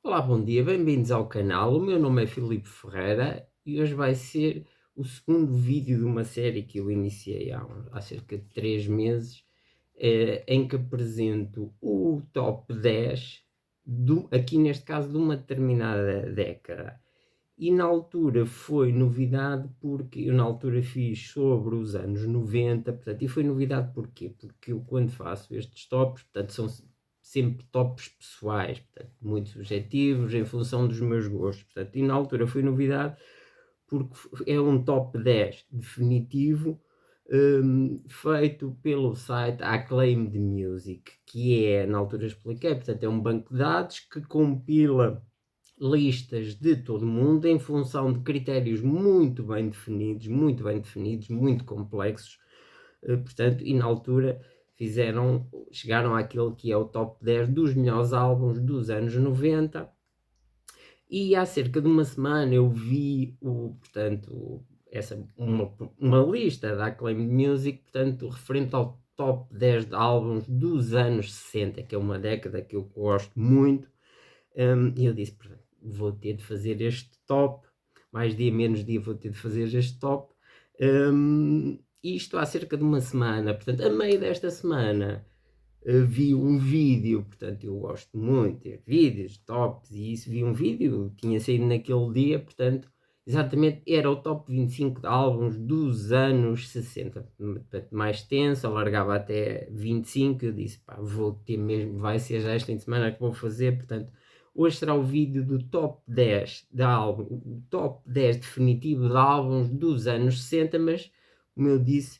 Olá, bom dia, bem-vindos ao canal. O meu nome é Filipe Ferreira e hoje vai ser o segundo vídeo de uma série que eu iniciei há cerca de 3 meses, em que apresento o top 10, aqui neste caso, de uma determinada década. E na altura foi novidade porque eu na altura fiz sobre os anos 90, portanto, e foi novidade porquê? Porque eu quando faço estes tops, portanto, são sempre tops pessoais, portanto, muito subjetivos em função dos meus gostos, portanto, e na altura foi novidade porque é um top 10 definitivo, feito pelo site Acclaimed Music, que é, na altura expliquei, portanto, é um banco de dados que compila listas de todo o mundo em função de critérios muito bem definidos, muito complexos, portanto, e na altura chegaram àquele que é o top 10 dos melhores álbuns dos anos 90, e há cerca de uma semana eu vi portanto, uma lista da Acclaimed Music, portanto, referente ao top 10 de álbuns dos anos 60, que é uma década que eu gosto muito, e eu disse, portanto, vou ter de fazer este top, mais dia menos dia vou ter de fazer este top, isto há cerca de uma semana, portanto, a meio desta semana vi um vídeo, portanto, eu gosto muito de vídeos, tops, e isso, vi um vídeo, tinha saído naquele dia, portanto, exatamente, era o top 25 de álbuns dos anos 60, portanto, mais tenso, alargava até 25, eu disse, pá, vou ter mesmo, vai ser já este fim de semana que vou fazer, portanto, hoje será o vídeo do top 10 de álbum, o top 10 definitivo de álbuns dos anos 60, mas, como eu disse,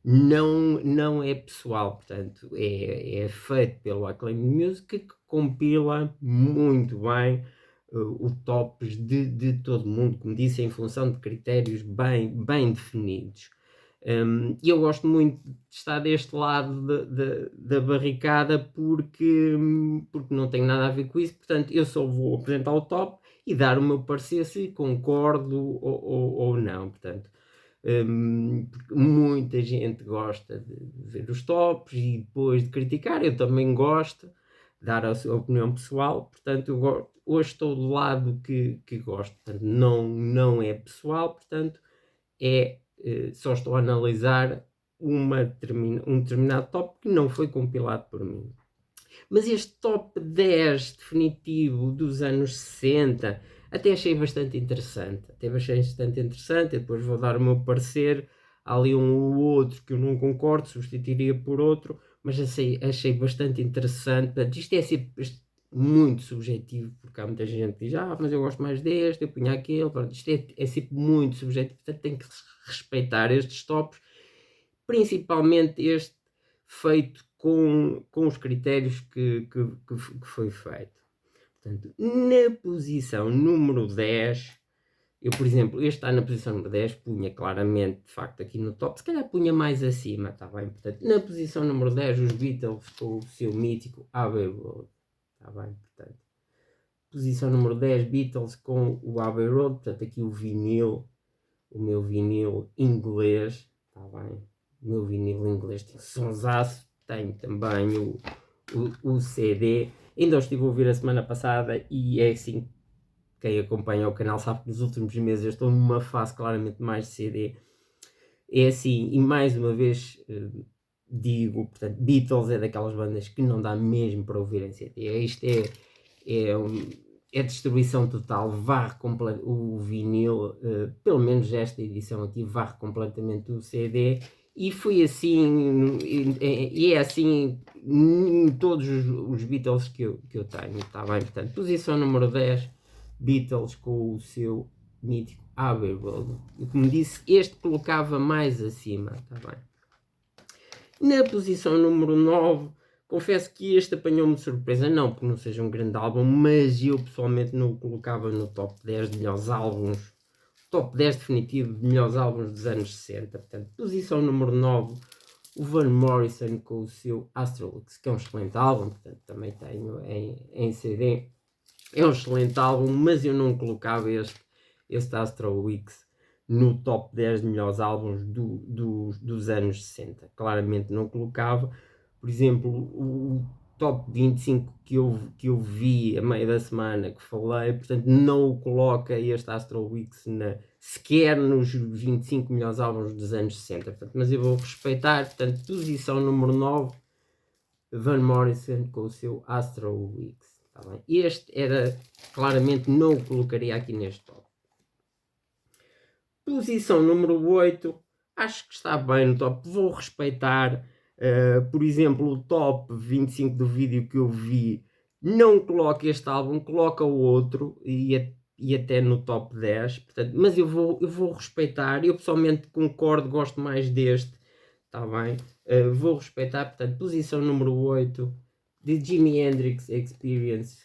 não é pessoal, portanto, é feito pelo Acclaim Music, que compila muito bem o tops de todo mundo, como disse, em função de critérios bem definidos. E eu gosto muito de estar deste lado da barricada porque não tenho nada a ver com isso, portanto, eu só vou apresentar o top e dar o meu parecer se concordo ou não, portanto. Porque muita gente gosta de ver os tops e depois de criticar, eu também gosto de dar a sua opinião pessoal, portanto, hoje estou do lado que gosto, portanto, não é pessoal, portanto, só estou a analisar um determinado top que não foi compilado por mim. Mas este top 10 definitivo dos anos 60 até achei bastante interessante. Depois vou dar o meu parecer. Há ali um ou outro que eu não concordo, substituiria por outro, mas achei bastante interessante. Portanto, isto é sempre muito subjetivo, porque há muita gente que diz, mas eu gosto mais deste, eu punho aquele. Isto é sempre muito subjetivo, portanto tem que respeitar estes tops, principalmente este feito com os critérios que foi feito. Portanto, na posição número 10, eu, por exemplo, este está na posição número 10, punha claramente, de facto, aqui no top, se calhar punha mais acima, está bem? Portanto, na posição número 10, os Beatles com o seu mítico Abbey Road, está bem? Portanto, posição número 10, Beatles com o Abbey Road, portanto, aqui o meu vinil inglês, está bem? O meu vinil inglês tem sonsaço, tem também o CD. Ainda o estive a ouvir a semana passada e é assim, quem acompanha o canal sabe que nos últimos meses eu estou numa fase claramente mais de CD. É assim, e mais uma vez digo, portanto, Beatles é daquelas bandas que não dá mesmo para ouvir em CD. Isto é distribuição total, varre o vinil, pelo menos esta edição aqui, varre completamente o CD, e foi assim, e é assim em todos os Beatles que eu tenho, está bem? Portanto, posição número 10, Beatles com o seu mítico Abbey Road. E como disse, este colocava mais acima, está bem? Na posição número 9, confesso que este apanhou-me de surpresa, não porque não seja um grande álbum, mas eu pessoalmente não o colocava no top 10 de melhores álbuns, top 10 definitivo de melhores álbuns dos anos 60. Portanto, posição número 9, o Van Morrison com o seu Astrolux, que é um excelente álbum, portanto também tenho em CD. É um excelente álbum, mas eu não colocava este Astrolux no top 10 de melhores álbuns dos anos 60. Claramente não colocava. Por exemplo, top 25 que eu vi a meio da semana que falei, portanto não o coloca este Astral Weeks sequer nos 25 melhores álbuns dos anos 60, portanto, mas eu vou respeitar, portanto, posição número 9, Van Morrison com o seu Astral Weeks, tá bem? Este era, claramente não o colocaria aqui neste top. Posição número 8, acho que está bem no top, vou respeitar. Por exemplo, o top 25 do vídeo que eu vi não coloca este álbum, coloca o outro e até no top 10, portanto, mas eu vou respeitar. Eu pessoalmente concordo, gosto mais deste, está bem? Vou respeitar, portanto, posição número 8 de Jimi Hendrix Experience,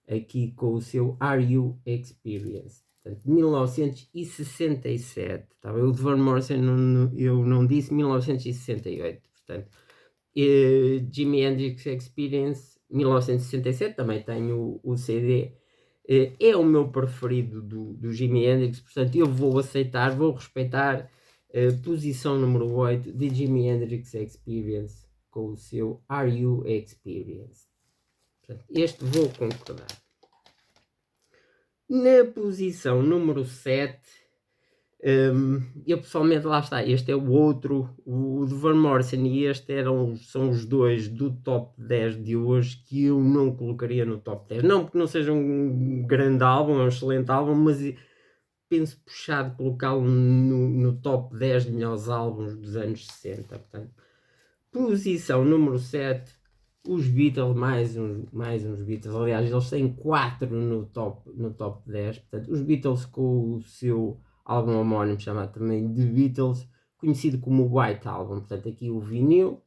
aqui com o seu Are You Experienced? Portanto, 1967, tá bem? O de Van Morrison eu não disse 1968, portanto, Jimi Hendrix Experience 1967, também tenho o CD, é o meu preferido do Jimi Hendrix, portanto eu vou aceitar, vou respeitar. Posição número 8 de Jimi Hendrix Experience com o seu Are You Experienced? Portanto, este vou concordar. Na posição número 7, eu pessoalmente, lá está, este é o outro, o de Van Morrison, e este são os dois do top 10 de hoje que eu não colocaria no top 10. Não porque não seja um grande álbum, é um excelente álbum, mas penso puxado colocá-lo no top 10 de melhores álbuns dos anos 60. Portanto, posição número 7, os Beatles, mais uns Beatles. Aliás, eles têm 4 no top 10. Portanto, os Beatles com o seu álbum homónimo chamado também The Beatles, conhecido como White Album. Portanto, aqui o vinil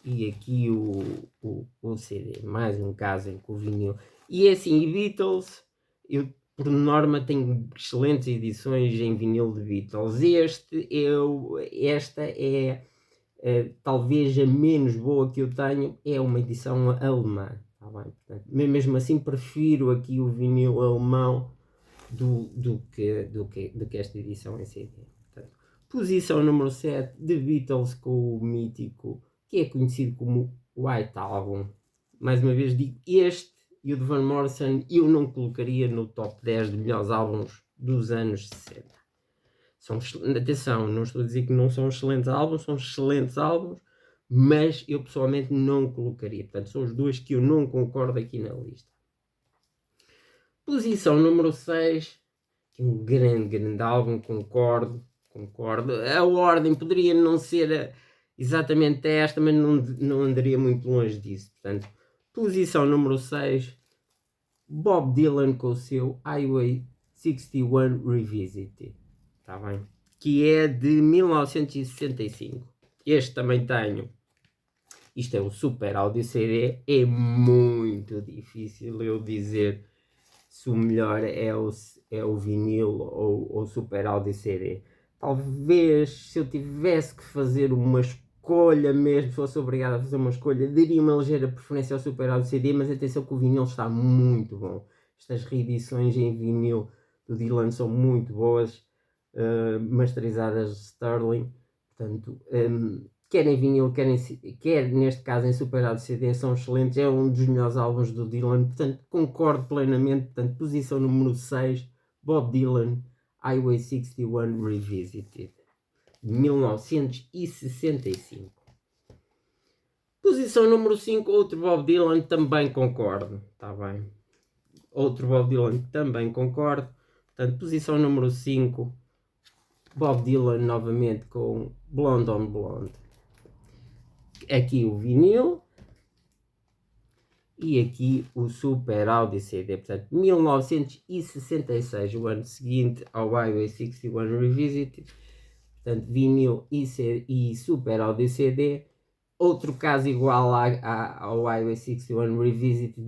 e aqui o CD. Mais um caso em que o vinil. E é assim, Beatles, eu por norma tenho excelentes edições em vinil de Beatles. Esta é talvez a menos boa que eu tenho, é uma edição alemã. Tá bem? Portanto, mesmo assim prefiro aqui o vinil alemão do que esta edição em CD. Portanto, posição número 7, The Beatles com o mítico, que é conhecido como White Album. Mais uma vez digo, este e o de Van Morrison eu não colocaria no top 10 de melhores álbuns dos anos 60. Atenção, não estou a dizer que não são excelentes álbuns, mas eu pessoalmente não colocaria. Portanto, são os dois que eu não concordo aqui na lista. Posição número 6, um grande álbum, concordo. A ordem poderia não ser exatamente esta, mas não andaria muito longe disso. Portanto, posição número 6, Bob Dylan com o seu Highway 61 Revisited. Está bem? Que é de 1965. Este também tenho. Isto é o Super Audio CD. É muito difícil eu dizer se o melhor é o vinil ou o Super Audio CD. Talvez se eu tivesse que fazer uma escolha mesmo, se fosse obrigado a fazer uma escolha, daria uma ligeira preferência ao Super Audio CD, mas atenção que o vinil está muito bom. Estas reedições em vinil do Dylan são muito boas, masterizadas Sterling, portanto, quer em vinil, quer neste caso em Super Audio CD, são excelentes, é um dos melhores álbuns do Dylan, portanto concordo plenamente. Portanto, posição número 6, Bob Dylan, Highway 61 Revisited, de 1965. Posição número 5, outro Bob Dylan, também concordo, está bem? Outro Bob Dylan, também concordo. Portanto, posição número 5, Bob Dylan novamente com Blonde on Blonde. Aqui o vinil e aqui o Super Audio CD. Portanto, 1966, o ano seguinte ao Highway 61 Revisited. Portanto, vinil e Super Audio CD. Outro caso igual ao Highway 61 Revisited,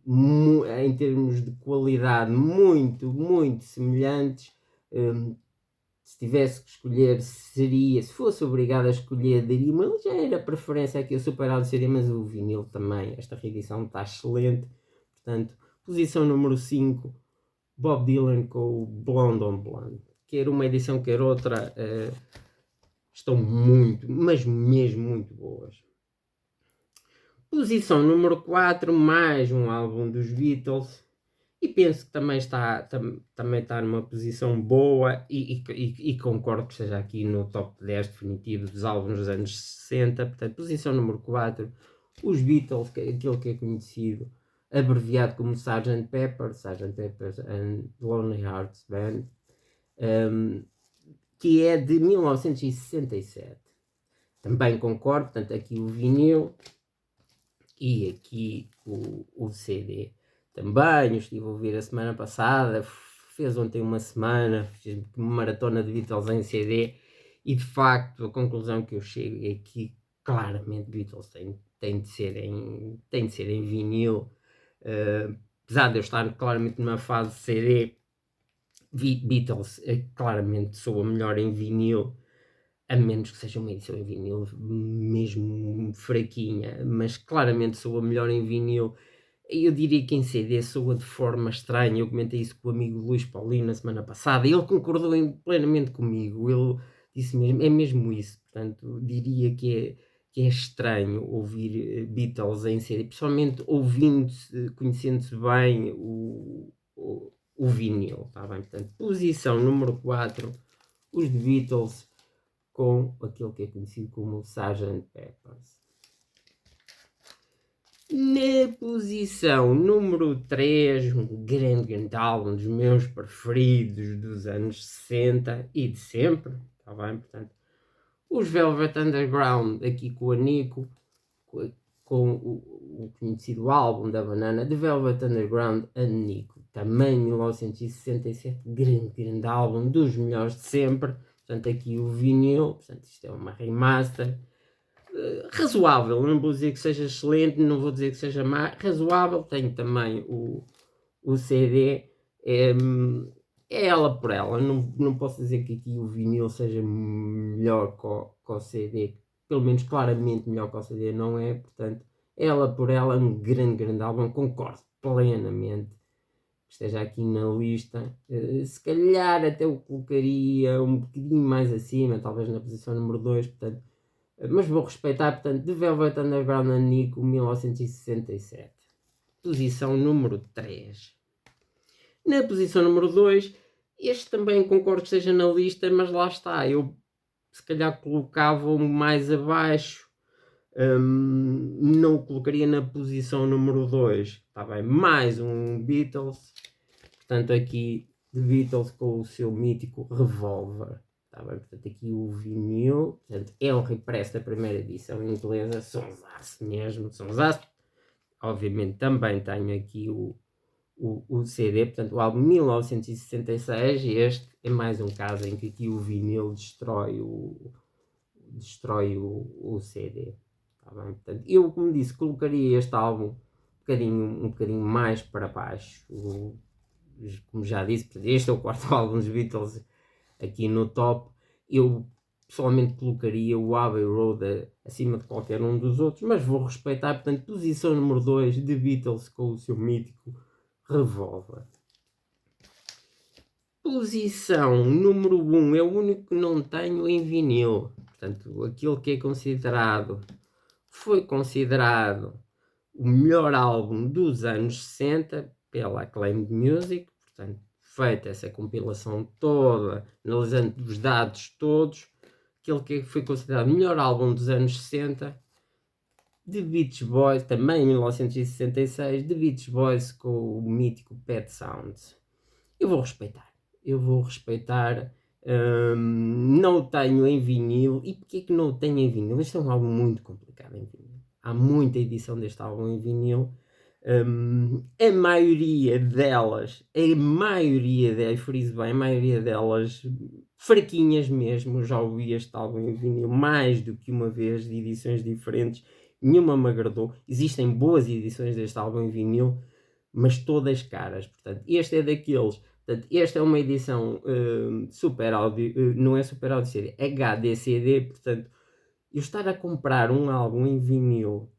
em termos de qualidade, muito semelhantes. Se tivesse que escolher, se fosse obrigado a escolher, daria uma ligeira preferência aqui ao Super Audio CD, mas o vinil também, esta reedição está excelente. Portanto, posição número 5, Bob Dylan com o Blonde on Blonde. Quer uma edição, quer outra, estão muito, mas mesmo muito boas. Posição número 4, mais um álbum dos Beatles. E penso que também está numa posição boa e concordo que esteja aqui no top 10 definitivo dos álbuns dos anos 60. Portanto, posição número 4, os Beatles, aquele que é conhecido, abreviado como Sgt. Pepper's and Lonely Hearts Band, que é de 1967. Também concordo, portanto, aqui o vinil e aqui o CD. Também, eu estive a ouvir a semana passada, fez ontem uma semana, fiz uma maratona de Beatles em CD, e de facto a conclusão que eu chego é que claramente Beatles tem de ser em vinil, apesar de eu estar claramente numa fase de CD, Beatles claramente soa melhor em vinil, a menos que seja uma edição em vinil mesmo fraquinha, mas claramente soa melhor em vinil. Eu diria que em CD soa de forma estranha. Eu comentei isso com o amigo Luís Paulino na semana passada e ele concordou plenamente comigo. Ele disse mesmo, é mesmo isso. Portanto, diria que é estranho ouvir Beatles em CD, principalmente ouvindo-se, conhecendo-se bem o vinil. Tá bem? Portanto, posição número 4, os Beatles com aquele que é conhecido como Sgt. Pepper's. Na posição número 3, um grande álbum dos meus preferidos dos anos 60 e de sempre, está bem? Portanto, os Velvet Underground, aqui com o Nico, com o conhecido álbum da banana, de Velvet Underground a Nico, também 1967, grande álbum, dos melhores de sempre. Portanto, aqui o vinil, portanto, isto é uma remaster, razoável, não vou dizer que seja excelente, não vou dizer que seja má, razoável. Tenho também o CD, é ela por ela, não posso dizer que aqui o vinil seja melhor que o CD, pelo menos claramente melhor que o CD não é, portanto, ela por ela, um grande álbum, concordo plenamente que esteja aqui na lista. Se calhar até o colocaria um bocadinho mais acima, talvez na posição número 2, portanto, mas vou respeitar, portanto, The Velvet Underground a Nico, 1967. Posição número 3. Na posição número 2, este também concordo que esteja na lista, mas lá está, eu se calhar colocava-o mais abaixo, não o colocaria na posição número 2, está bem? Mais um Beatles, portanto aqui The Beatles com o seu mítico Revolver. Tá bem? Portanto, aqui o vinil, portanto, é um repress da primeira edição inglesa, sonsaço mesmo, sonsaço. Obviamente também tenho aqui o CD, portanto, o álbum 1966, e este é mais um caso em que aqui o vinil destrói o CD. Tá bem? Portanto, eu, como disse, colocaria este álbum um bocadinho mais para baixo. Como já disse, este é o quarto álbum dos Beatles aqui no top. Eu pessoalmente colocaria o Abbey Road acima de qualquer um dos outros, mas vou respeitar. Portanto, posição número 2, The Beatles com o seu mítico Revolver. Posição número 1, é o único que não tenho em vinil. Portanto, aquilo que foi considerado o melhor álbum dos anos 60 pela Acclaimed Music. Portanto, feita essa compilação toda, analisando os dados todos, aquele que foi considerado o melhor álbum dos anos 60, The Beach Boys, também em 1966, The Beach Boys com o mítico Pet Sounds. Eu vou respeitar, não o tenho em vinil. E porquê que não o tenho em vinil? Este é um álbum muito complicado em vinil. Há muita edição deste álbum em vinil. A maioria delas, friso bem, a maioria delas fraquinhas mesmo. Já ouvi este álbum em vinil mais do que uma vez, de edições diferentes, nenhuma me agradou. Existem boas edições deste álbum em vinil, mas todas caras. Portanto, este é daqueles. Portanto, esta é uma edição Super Audio, não é Super Audio CD, é HD CD. Portanto, eu estar a comprar um álbum em vinil,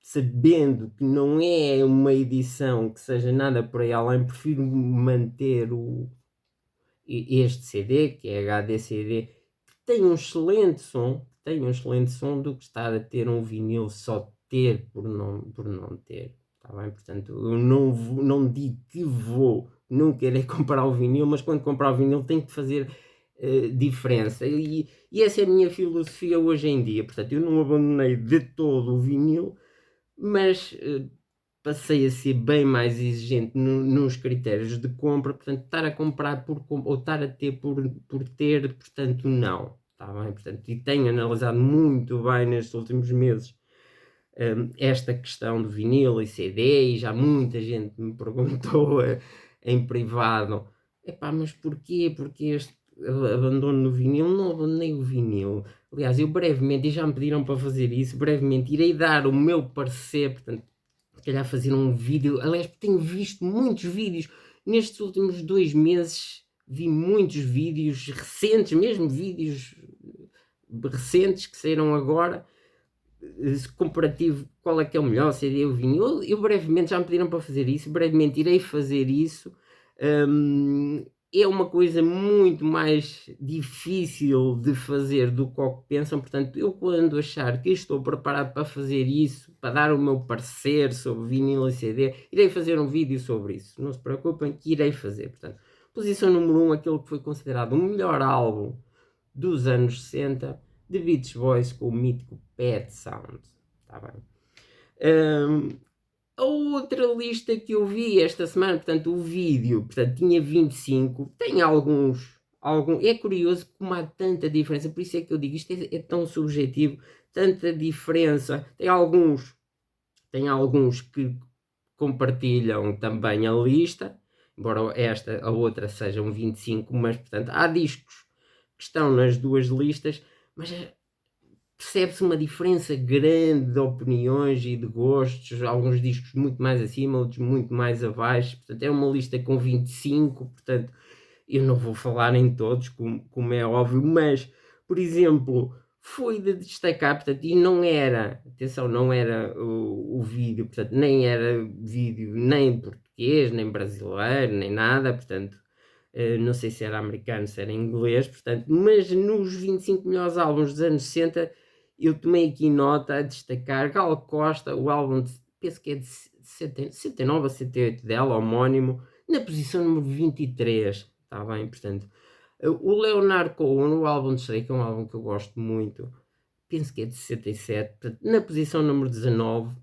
sabendo que não é uma edição que seja nada por aí além, prefiro manter este CD, que é HD CD, que tem um excelente som, que tem um excelente som do que estar a ter um vinil só ter por não ter, está bem? Portanto, eu não digo que vou nunca irei comprar o vinil, mas quando comprar o vinil tenho que fazer diferença. E essa é a minha filosofia hoje em dia. Portanto, eu não abandonei de todo o vinil, mas passei a ser bem mais exigente nos critérios de compra. Portanto, estar a comprar ou estar a ter por ter, portanto, não. Está bem? Portanto, e tenho analisado muito bem nestes últimos meses esta questão do vinil e CD, e já muita gente me perguntou em privado: epá, mas porquê? Porque este abandono no vinil? Não abandonei o vinil. Aliás, eu brevemente, e já me pediram para fazer isso, brevemente irei dar o meu parecer, portanto, se calhar fazer um vídeo. Aliás, tenho visto muitos vídeos nestes últimos 2 meses, vi muitos vídeos recentes, mesmo vídeos recentes que saíram agora, comparativo, qual é que é o melhor, CD ou vinil. Eu brevemente, já me pediram para fazer isso, brevemente irei fazer isso. É uma coisa muito mais difícil de fazer do que o que pensam, portanto, eu quando achar que estou preparado para fazer isso, para dar o meu parecer sobre vinil e CD, irei fazer um vídeo sobre isso, não se preocupem que irei fazer. Portanto, posição número 1, aquele que foi considerado o melhor álbum dos anos 60, The Beach Boys com o mítico Pet Sounds, está bem? A outra lista que eu vi esta semana, portanto, o vídeo, portanto, tinha 25, tem alguns, é curioso como há tanta diferença, por isso é que eu digo, isto é tão subjetivo, tanta diferença, tem alguns que compartilham também a lista, embora a outra seja um 25, mas, portanto, há discos que estão nas duas listas, mas percebe-se uma diferença grande de opiniões e de gostos, alguns discos muito mais acima, outros muito mais abaixo, portanto é uma lista com 25, portanto eu não vou falar em todos, como é óbvio, mas, por exemplo, foi de destacar, portanto, e não era, atenção, não era o vídeo, portanto, nem era vídeo nem português, nem brasileiro, nem nada, portanto, não sei se era americano, se era inglês, portanto, mas nos 25 melhores álbuns dos anos 60, eu tomei aqui nota a destacar Gal Costa, o álbum, penso que é de 79 a 78 dela, homónimo, na posição número 23, está bem, portanto. O Leonard Cohen, o álbum de estreia, que é um álbum que eu gosto muito, penso que é de 67, portanto, na posição número 19.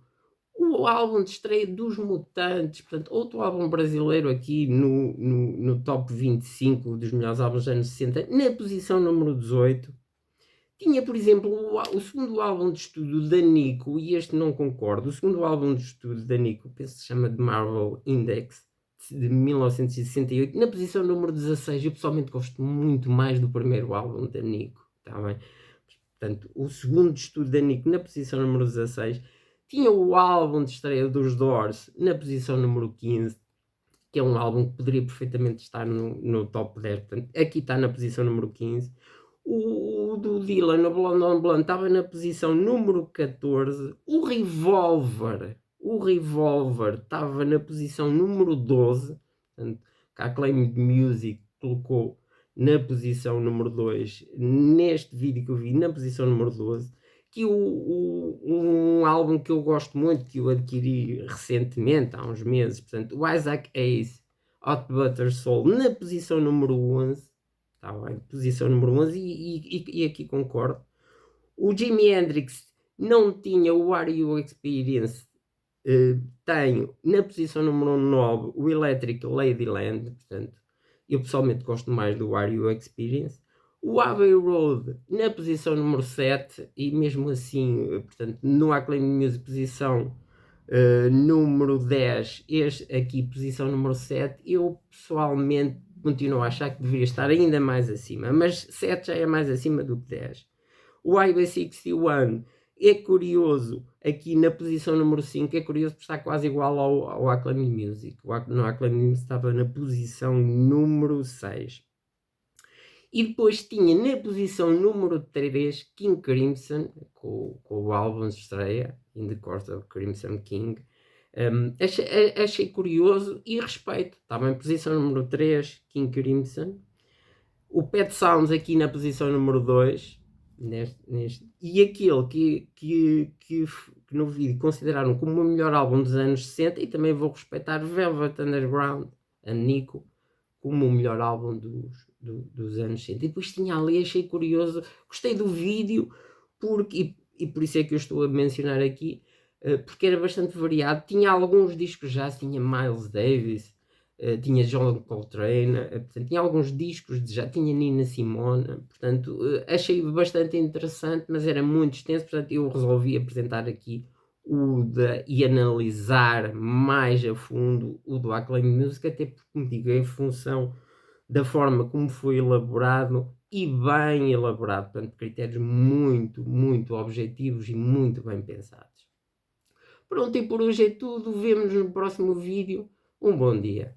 O álbum de estreia dos Mutantes, portanto, outro álbum brasileiro aqui no top 25 dos melhores álbuns dos anos 60, na posição número 18. Tinha, por exemplo, o segundo álbum de estúdio da Nico, e este não concordo. O segundo álbum de estúdio da Nico, penso que se chama The Marvel Index, de 1968, na posição número 16. Eu pessoalmente gosto muito mais do primeiro álbum da Nico, está bem? Portanto, o segundo de estúdio da Nico, na posição número 16. Tinha o álbum de estreia dos Doors, na posição número 15, que é um álbum que poderia perfeitamente estar no top 10. Portanto, aqui está na posição número 15. O do Dylan, o Blonde on Blonde, estava na posição número 14. O Revolver estava na posição número 12. Portanto, a Acclaimed Music colocou na posição número 2. Neste vídeo que eu vi, na posição número 12. Que um álbum que eu gosto muito, que eu adquiri recentemente, há uns meses, portanto, o Isaac Hayes, Hot Butter Soul, na posição número 11. Está bem, posição número 11, e aqui concordo. O Jimi Hendrix não tinha o Are You Experience, tenho na posição número 9 o Electric Ladyland, portanto, eu pessoalmente gosto mais do Are You Experience. O Abbey Road na posição número 7, e mesmo assim, portanto, no Acclaimed Music posição número 10, este aqui posição número 7, eu pessoalmente continuo a achar que deveria estar ainda mais acima, mas 7 já é mais acima do que 10. O IB61 é curioso, aqui na posição número 5, é curioso porque está quase igual ao Acclaimed Music. No Acclaimed Music estava na posição número 6. E depois tinha na posição número 3 King Crimson, com o álbum de estreia, In the Court of Crimson King. Achei curioso e respeito. Estava em posição número 3, King Crimson. O Pet Sounds aqui na posição número 2. E aquele que no vídeo consideraram como o melhor álbum dos anos 60, e também vou respeitar Velvet Underground, a Nico, como o melhor álbum dos anos 60. E depois tinha ali, achei curioso, gostei do vídeo, e por isso é que eu estou a mencionar aqui, porque era bastante variado. Tinha alguns discos já, tinha Miles Davis, tinha John Coltrane, portanto, tinha alguns discos, já tinha Nina Simone, portanto, achei bastante interessante, mas era muito extenso, portanto, eu resolvi apresentar aqui e analisar mais a fundo o do Acclaim Music, até porque, como digo, em função da forma como foi elaborado e bem elaborado, portanto, critérios muito, muito objetivos e muito bem pensados. Pronto, e por hoje é tudo, vemo-nos no próximo vídeo, um bom dia.